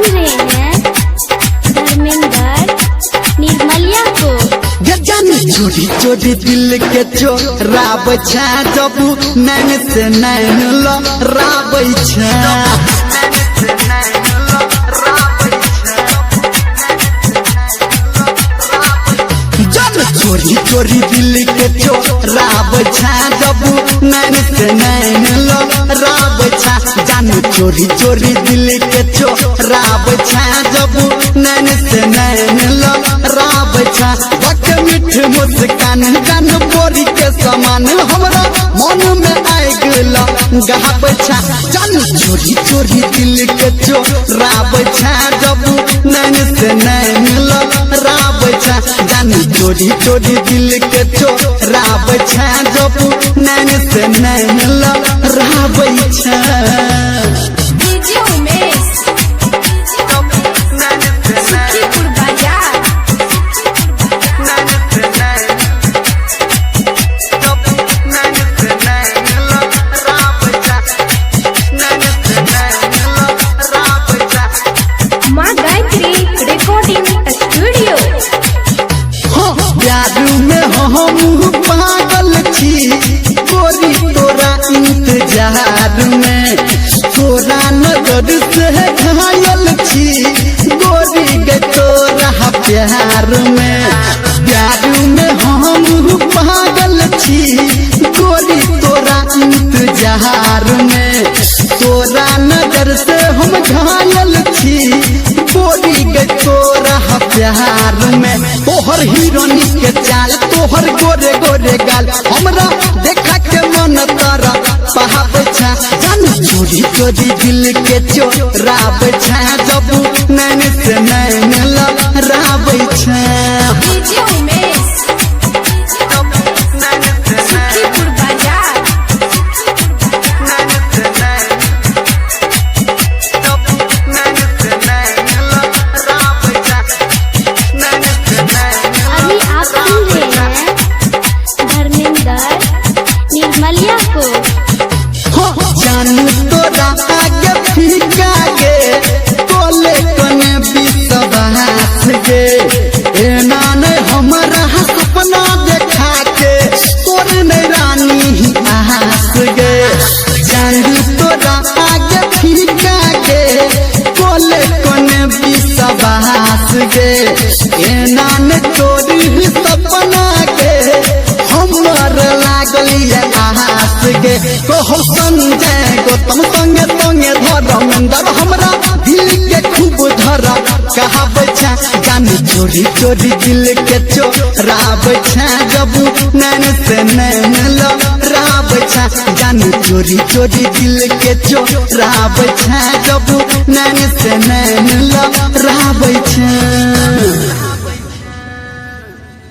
सुन रहे हैं धर्मेंद्र निर्मलिया को। चोरी चोरी दिल के चोराब छा जब नैन से नैन लड़ाब चोरी चोरी दिल के चोराब छा जब नैन से नैन लड़ाब छा जानू चोरी चोरी दिल के चोराब छा जब नैन से नैन लड़ाब छा मीठ मुस्कान जान बोरी के समान हमरा मन में आए गला गाब छा जान चोरी चोरी दिल के चोराब छा जब नैन से नैन लड़ाब छा जान चोरी चोरी दिल के चोराब छा जब नैन से नैन लड़ाब छा। पागल छी गोरी तोरा इंतजार में तोरा नजर से घायल छी गोरी गे तोरा प्यार में हम पागल छी गोरी तोरा इंतजार में तोरा नजर से हम घायल छी गोरी गे तोरा प्यार में तोहर हिरोनी के चाल तोहर गोरे गोरे गाल हमरा देखा के मन तारा पहाब छा जान चोरी चोरी दिल के चोराब छा जब नैन से नैन लड़ाब छा। निर्मलिया को जानू तोरा आगे फीका गे कोले कने विश्वास गे एना ने हमरा सपना देखा के तोर ने रानी आस गे जानू तोरा आगे फीका गे कोले कने विश्वास गे एना ने तोरी सपना गे हमर लागलिए आस गे कहो संजय गौतम संगे संगे धर्मेंद्र हमरा दिल के खूब धरा कहब छा जान चोरी चोरी दिल के चोराब छा जब नैन से नैन लड़ाब छा जान चोरी चोरी दिल के चोराब छा जब नैन से नैन लड़ाब छा।